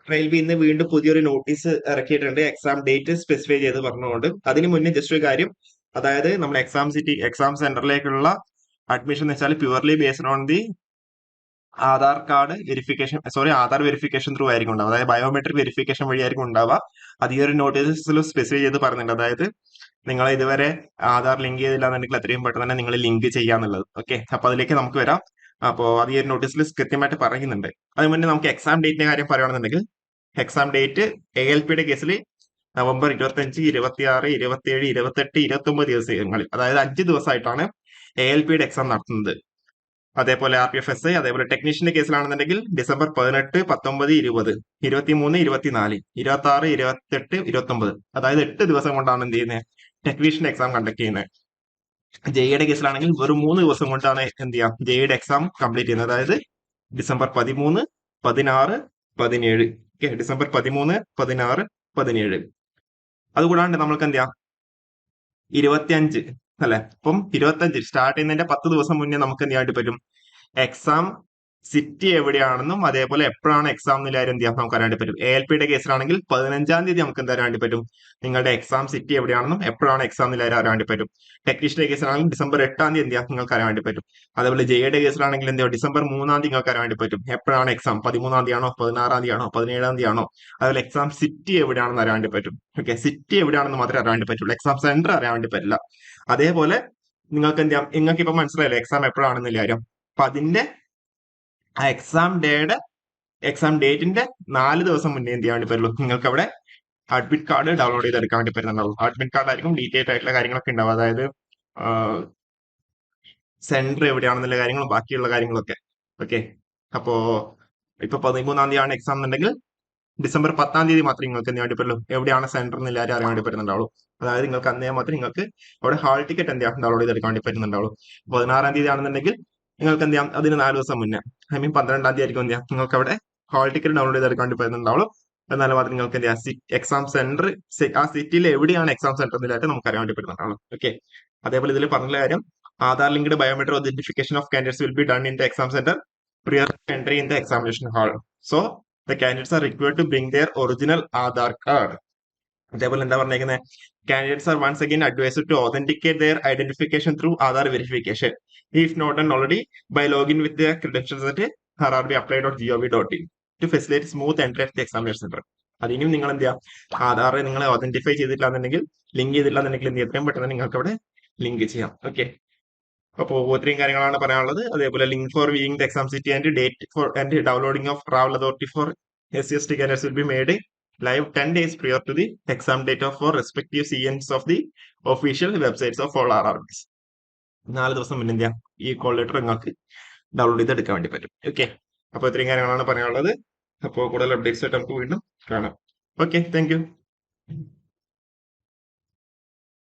Railway ഇന്ന് വീണ്ടും പുതിയൊരു നോട്ടീസ് ഇറക്കിയിട്ടുണ്ട് എക്സാം ഡേറ്റ് സ്പെസിഫൈ ചെയ്ത് പറഞ്ഞുകൊണ്ട്. അതിന് മുന്നേ ജസ്റ്റ് ഒരു കാര്യം, അതായത് നമ്മൾ എക്സാം സെന്ററിലേക്കുള്ള അഡ്മിഷൻ എന്ന് വെച്ചാൽ purely based on the Aadhaar verification through ആയിരിക്കും ഉണ്ടാവുക. അതായത് ബയോമെട്രിക് വെരിഫിക്കേഷൻ വഴിയായിരിക്കും ഉണ്ടാവുക. അത് ഈ ഒരു നോട്ടീസിൽ സ്പെസിഫൈ ചെയ്ത് പറഞ്ഞിട്ടുണ്ട്. അതായത് നിങ്ങൾ ഇതുവരെ ആധാർ ലിങ്ക് ചെയ്തില്ല എന്നുണ്ടെങ്കിൽ എത്രയും പെട്ടെന്ന് തന്നെ നിങ്ങൾ ലിങ്ക് ചെയ്യാന്നുള്ളത്. ഓക്കെ, അപ്പൊ അതിലേക്ക് നമുക്ക് വരാം. അപ്പോൾ അത് ഈ ഒരു നോട്ടീസിൽ കൃത്യമായിട്ട് പറയുന്നുണ്ട്. അതിന് മുന്നേ നമുക്ക് എക്സാം ഡേറ്റിന്റെ കാര്യം പറയുകയാണെന്നുണ്ടെങ്കിൽ, എക്സാം ഡേറ്റ് ALPയുടെ കേസിൽ നവംബർ 25, 26, 27, 28, 29 ദിവസങ്ങളിൽ, അതായത് 5 ദിവസമായിട്ടാണ് ALPയുടെ എക്സാം നടത്തുന്നത്. അതേപോലെ RPFSI, അതേപോലെ ടെക്നീഷ്യന്റെ കേസിലാണെന്നുണ്ടെങ്കിൽ ഡിസംബർ 18, 19, 20, 23, 24, 26, 28, 29, അതായത് 8 ദിവസം കൊണ്ടാണ് എന്ത് ചെയ്യുന്നത്, ടെക്നീഷ്യന്റെ എക്സാം കണ്ടക്ട് ചെയ്യുന്നത്. ജെയുടെ കേസിലാണെങ്കിൽ വെറും 3 ദിവസം കൊണ്ടാണ് എന്ത് ചെയ്യാം, ജെയുടെ എക്സാം കംപ്ലീറ്റ് ചെയ്യുന്നത്. അതായത് ഡിസംബർ 13, 16, 17. ഡിസംബർ 13, 16, 17. അതുകൂടാണ്ട് നമ്മൾക്ക് എന്ത് ചെയ്യാം, 25 അല്ലെ, അപ്പം 25 സ്റ്റാർട്ട് ചെയ്യുന്നതിന്റെ 10 ദിവസം മുന്നേ നമുക്ക് എന്ത് ചെയ്യാൻ പറ്റും, എക്സാം സിറ്റി എവിടെയാണെന്നും അതേപോലെ എപ്പോഴാണ് എക്സാം എന്നുള്ള കാര്യം എന്ത് ചെയ്യാം, നമുക്ക് അറിയാൻ പറ്റും. ALPയുടെ കേസിലാണെങ്കിൽ 15-ാം തീയതി നമുക്ക് എന്താ അറിയാൻ പറ്റും, നിങ്ങളുടെ എക്സാം സിറ്റി എവിടെയാണെന്നും എപ്പോഴാണ് എക്സാം എന്നുള്ള കാര്യം അറിയാൻ പറ്റും. ടെക്നീഷ്യന്റെ കേസിലാണെങ്കിൽ ഡിസംബർ 8-ാം തീയതി എന്ത് ചെയ്യാം, നിങ്ങൾക്ക് അറിയാൻ പറ്റും. അതേപോലെ ജെയുടെ കേസിലാണെങ്കിൽ എന്ത് ചെയ്യാം, ഡിസംബർ 3-ാം തീയതി നിങ്ങൾക്ക് അറിയാൻ പറ്റും എപ്പോഴാണ് എക്സാം, 13-ാം തീയതി ആണോ, 16-ാം തീയതി ആണോ, 17-ാം തീയതി ആണോ. അതുപോലെ എക്സാം സിറ്റി എവിടെയാണെന്ന് അറിയാൻ പറ്റും. ഓക്കെ, സിറ്റി എവിടെയാണെന്ന് മാത്രമേ അറിയാൻ പറ്റുള്ളൂ, എക്സാം സെന്റർ അറിയാൻ വേണ്ടി പറ്റില്ല. അതേപോലെ നിങ്ങൾക്ക് എന്ത് ചെയ്യാം, നിങ്ങൾക്ക് ഇപ്പൊ മനസ്സിലായല്ലോ എക്സാം എപ്പോഴാണെന്നുള്ള കാര്യം. അപ്പൊ അതിന്റെ ആ എക്സാം ഡേറ്റിന്റെ 4 ദിവസം മുന്നേ എന്ത് ചെയ്യാൻ വേണ്ടി പറ്റുള്ളൂ, നിങ്ങൾക്ക് അവിടെ അഡ്മിറ്റ് കാർഡ് ഡൗൺലോഡ് ചെയ്തെടുക്കാൻ വേണ്ടി പറ്റുന്നുണ്ടാവും. അഡ്മിറ്റ് കാർഡിലായിരിക്കും ഡീറ്റെയിൽ ആയിട്ടുള്ള കാര്യങ്ങളൊക്കെ ഉണ്ടാവും. അതായത് സെന്റർ എവിടെയാണെന്നുള്ള കാര്യങ്ങളും ബാക്കിയുള്ള കാര്യങ്ങളൊക്കെ. ഓക്കെ, അപ്പോ ഇപ്പൊ 13-ാം തീയതിയാണ് എക്സാം എന്നുണ്ടെങ്കിൽ ഡിസംബർ 10-ാം തീയതി മാത്രമേ നിങ്ങൾക്ക് എന്ത് വേണ്ടി പറ്റുള്ളൂ, എവിടെയാണ് സെന്റർ എന്ന് എല്ലാവരും അറിയാൻ വേണ്ടി പറ്റുന്നുണ്ടാവുള്ളൂ. അതായത് നിങ്ങൾക്ക് അന്നേ മാത്രമേ നിങ്ങൾക്ക് അവിടെ ഹാൾ ടിക്കറ്റ് എന്ത് ചെയ്യാം, ഡൗൺലോഡ് ചെയ്തെടുക്കാൻ വേണ്ടി പറ്റുന്നുണ്ടാവുള്ളൂ. 16-ാം തീയതി ആണെന്നുണ്ടെങ്കിൽ നിങ്ങൾക്ക് എന്ത് ചെയ്യാം, അതിന് 4 ദിവസം മുന്നേ, ഐ മീൻ 12-ാം തീയതി ആയിരിക്കും എന്ത് ചെയ്യാം, നിങ്ങൾക്ക് അവിടെ ഹാൾ ടിക്കറ്റ് ഡൗൺലോഡ് ചെയ്തെടുക്കാൻ വേണ്ടി പറ്റുന്നുണ്ടാവുള്ളൂ. എന്നാൽ മാത്രം നിങ്ങൾക്ക് എന്ത് ചെയ്യാം, എക്സാം സെന്റർ ആ സിറ്റിയിൽ എവിടെയാണ് എക്സാം സെന്റർ എന്നില്ലായിട്ട് നമുക്ക് അറിയാൻ വേണ്ടി പറ്റുന്നുണ്ടാവുള്ളൂ. ഓക്കെ, അതേപോലെ ഇതിൽ പറഞ്ഞ കാര്യം, Aadhaar linked biometric authentication of candidates will be done in the exam centre prior to entry in the examination hall. So the candidates are required to bring their original Aadhar card. അതേപോലെ എന്താ പറഞ്ഞേക്കുന്നത്, candidates are once again advised to authenticate their identification through Aadhaar verification if not done already by login with the credentials at rrbapply.gov.in to facilitate smooth entry at the examination centre. അതിനും നിങ്ങൾ എന്ത് ചെയ്യുക, ആധാർ നിങ്ങൾ ഓതന്റിഫൈ ചെയ്തിട്ടില്ല എന്നുണ്ടെങ്കിൽ, ലിങ്ക് ചെയ്തിട്ടില്ല എന്നുണ്ടെങ്കിൽ എന്ത് എത്രയും പെട്ടെന്ന് നിങ്ങൾക്ക് അവിടെ ലിങ്ക് ചെയ്യാം. ഓക്കെ, അപ്പോൾ ഇത്രയും കാര്യങ്ങളാണ് പറയാനുള്ളത്. അതേപോലെ link for viewing the exam city and date for and downloading of travel authority for SC/ST candidates will be made live 10 days prior to the exam date of for respective CNs of the official websites of all RRBs. 4 ദിവസം മുന്നേ എന്ത് ചെയ്യാം, ഈ call letter നിങ്ങൾക്ക് download ചെയ്ത് എടുക്കാൻ വേണ്ടി പറ്റും. ഓക്കെ, അപ്പോൾ ഇത്രയും കാര്യങ്ങളാണ് പറയാനുള്ളത്. അപ്പോൾ കൂടുതൽ അപ്ഡേറ്റ്സ് ആയിട്ട് നമുക്ക് വീണ്ടും കാണാം. Okay, thank you.